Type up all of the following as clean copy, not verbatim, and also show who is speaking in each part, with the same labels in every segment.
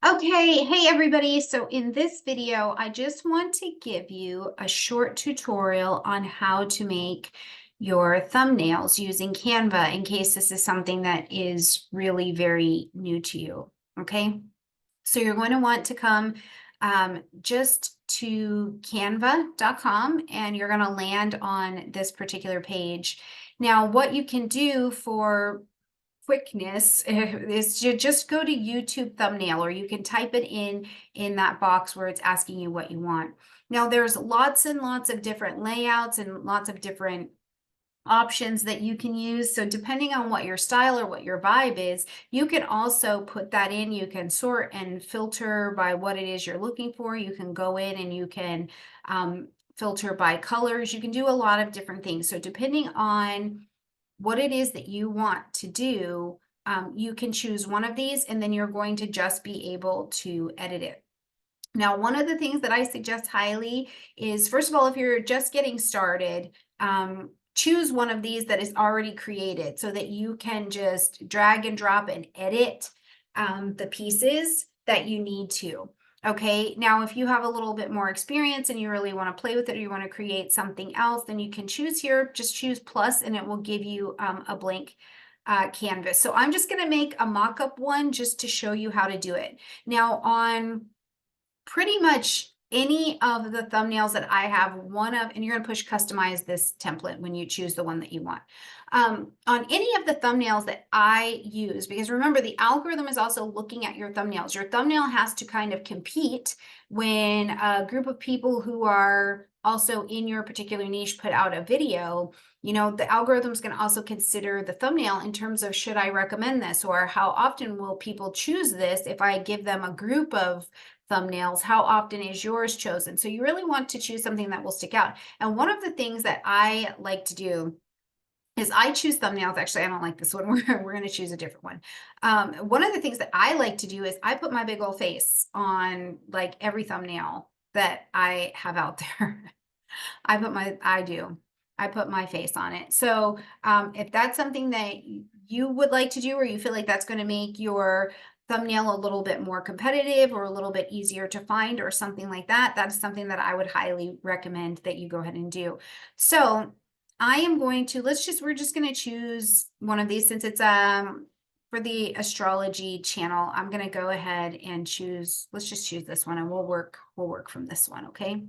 Speaker 1: Okay, hey everybody. So in this video, I just want to give you a short tutorial on how to make your thumbnails using Canva in case this is something that is really very new to you. Okay, so you're going to want to come just to canva.com and you're going to land on this particular page. Now, what you can do for quickness is to just go to YouTube thumbnail, or you can type it in that box where it's asking you what you want. Now there's lots and lots of different layouts and lots of different options that you can use. So depending on what your style or what your vibe is, you can also put that in. You can sort and filter by what it is you're looking for. You can go in and you can filter by colors. You can do a lot of different things. So depending on what it is that you want to do, you can choose one of these and then you're going to just be able to edit it. Now, one of the things that I suggest highly is, first of all, if you're just getting started, choose one of these that is already created so that you can just drag and drop and edit the pieces that you need to. Okay, now if you have a little bit more experience and you really want to play with it, or you want to create something else, then you can choose here, just choose plus, and it will give you a blank canvas. So I'm just going to make a mock-up one just to show you how to do it. Now on pretty much any of the thumbnails that I have, and you're going to push customize this template when you choose the one that you want. On any of the thumbnails that I use, because remember, the algorithm is also looking at your thumbnails. Your thumbnail has to kind of compete when a group of people who are also in your particular niche put out a video. You know, the algorithm is going to also consider the thumbnail in terms of, should I recommend this, or how often will people choose this if I give them a group of thumbnails? How often is yours chosen? So you really want to choose something that will stick out. And one of the things that I like to do is I choose thumbnails. Actually, I don't like this one. We're going to choose a different one. One of the things that I like to do is I put my big old face on like every thumbnail that I have out there. I put my face on it. So if that's something that you would like to do, or you feel like that's going to make your thumbnail a little bit more competitive or a little bit easier to find or something like that, that's something that I would highly recommend that you go ahead and do. So I am going to, we're just going to choose one of these since it's for the astrology channel. I'm going to go ahead and choose, let's just choose this one, and we'll work from this one. Okay.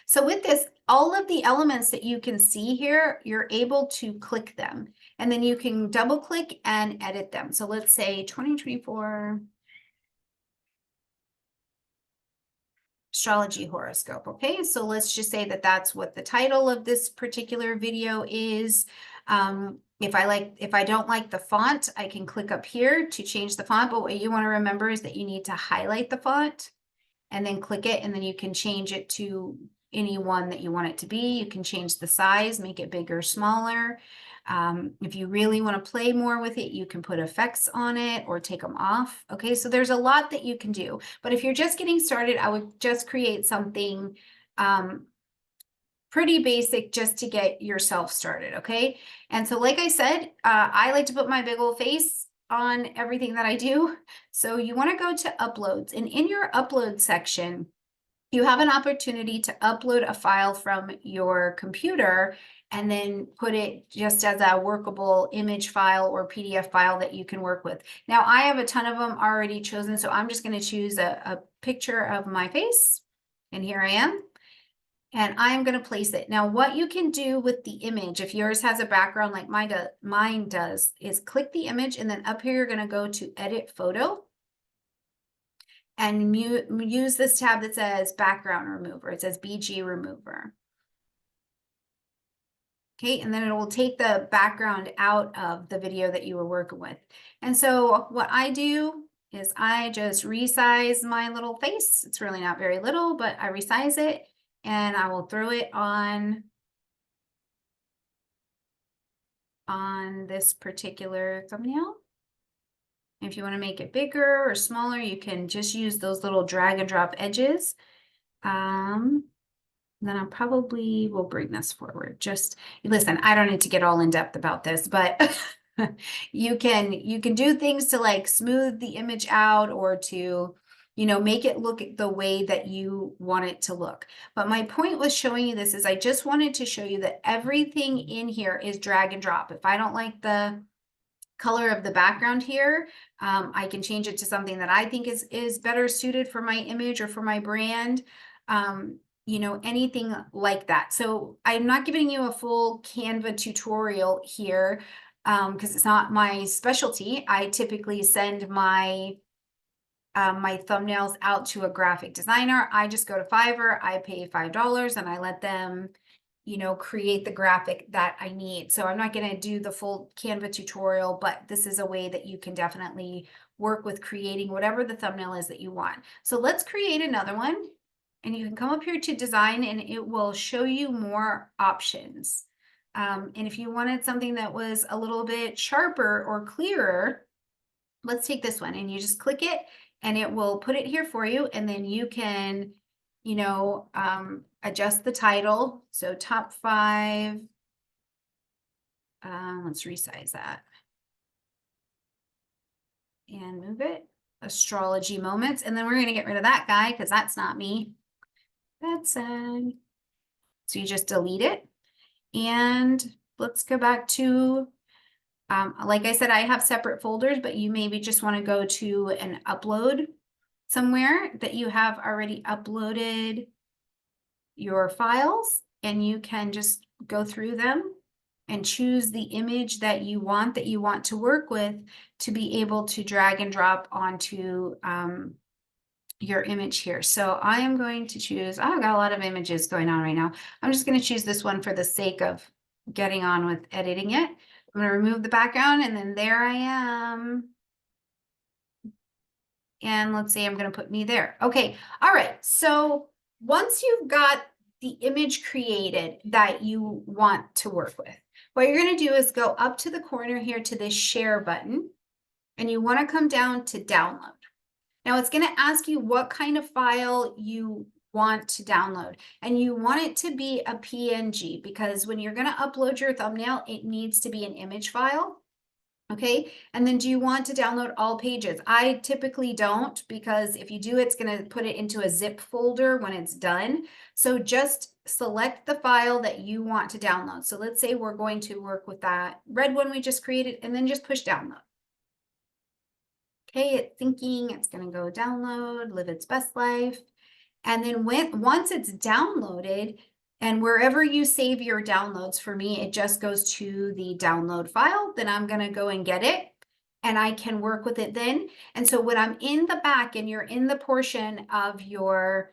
Speaker 1: So with this, all of the elements that you can see here, you're able to click them, and then you can double click and edit them. So let's say 2024 astrology horoscope. Okay, so let's just say that that's what the title of this particular video is. If I don't like the font, I can click up here to change the font. But what you want to remember is that you need to highlight the font and then click it, and then you can change it to any one that you want it to be. You can change the size, make it bigger, smaller. If you really want to play more with it, you can put effects on it or take them off. Okay, so there's a lot that you can do. But if you're just getting started, I would just create something pretty basic just to get yourself started. Okay, and so like I said, I like to put my big old face on everything that I do. So you want to go to uploads, and in your upload section, you have an opportunity to upload a file from your computer and then put it just as a workable image file or PDF file that you can work with. Now, I have a ton of them already chosen, so I'm just going to choose a picture of my face, and here I am. And I'm going to place it. Now, what you can do with the image, if yours has a background like mine does, is click the image, and then up here, you're going to go to Edit Photo and use this tab that says Background Remover. It says BG Remover. Okay, and then it will take the background out of the video that you were working with. And so what I do is I just resize my little face. It's really not very little, but I resize it. And I will throw it on this particular thumbnail. If you want to make it bigger or smaller, you can just use those little drag and drop edges. Then I probably will bring this forward. Just listen, I don't need to get all in depth about this, but You can do things to like smooth the image out or to, you know, make it look the way that you want it to look. But my point was showing you this is I just wanted to show you that everything in here is drag and drop. If I don't like the color of the background here, I can change it to something that I think is better suited for my image or for my brand. You know, anything like that. So I'm not giving you a full Canva tutorial here because it's not my specialty. I typically send my my thumbnails out to a graphic designer. I just go to Fiverr, I pay $5 and I let them, you know, create the graphic that I need. So I'm not going to do the full Canva tutorial, but this is a way that you can definitely work with creating whatever the thumbnail is that you want. So let's create another one. And you can come up here to design and it will show you more options. And if you wanted something that was a little bit sharper or clearer, let's take this one and you just click it and it will put it here for you. And then you can, you know, adjust the title. So top 5, let's resize that and move it. Astrology moments. And then we're going to get rid of that guy because that's not me. That's so you just delete it. And let's go back to, like I said, I have separate folders, but you maybe just want to go to an upload somewhere that you have already uploaded your files, and you can just go through them and choose the image that you want to work with to be able to drag and drop onto your image here. So I am going to choose, I've got a lot of images going on right now. I'm just going to choose this one for the sake of getting on with editing it. I'm going to remove the background and then there I am. And let's say I'm going to put me there. Okay. All right. So once you've got the image created that you want to work with, what you're going to do is go up to the corner here to this share button and you want to come down to download. Now it's going to ask you what kind of file you want to download, and you want it to be a PNG because when you're going to upload your thumbnail, it needs to be an image file. Okay, and then do you want to download all pages? I typically don't because if you do, it's going to put it into a zip folder when it's done. So just select the file that you want to download. So let's say we're going to work with that red one we just created and then just push download. Okay, it's thinking, it's going to go download, live its best life. And then once it's downloaded, and wherever you save your downloads, for me, it just goes to the download file. Then I'm going to go and get it and I can work with it then. And so when I'm in the back and you're in the portion of your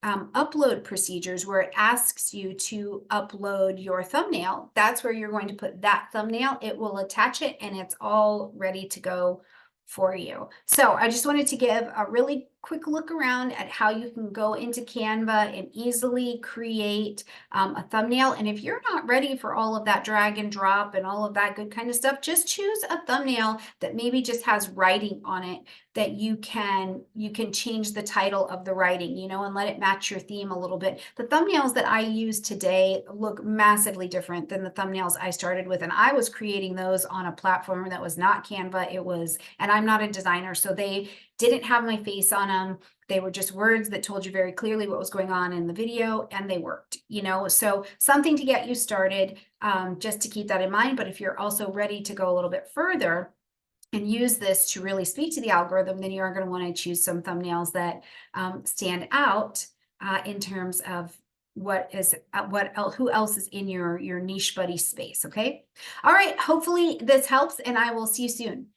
Speaker 1: upload procedures where it asks you to upload your thumbnail, that's where you're going to put that thumbnail. It will attach it and it's all ready to go for you. So I just wanted to give a really quick look around at how you can go into Canva and easily create a thumbnail. And if you're not ready for all of that drag and drop and all of that good kind of stuff, just choose a thumbnail that maybe just has writing on it that you can change the title of the writing, you know, and let it match your theme a little bit. The thumbnails that I use today look massively different than the thumbnails I started with. And I was creating those on a platform that was not Canva. It was, and I'm not a designer, so they didn't have my face on them. They were just words that told you very clearly what was going on in the video, and they worked, you know, so something to get you started, just to keep that in mind. But if you're also ready to go a little bit further and use this to really speak to the algorithm, then you are going to want to choose some thumbnails that stand out in terms of who else is in your niche buddy space. Okay. All right. Hopefully this helps, and I will see you soon.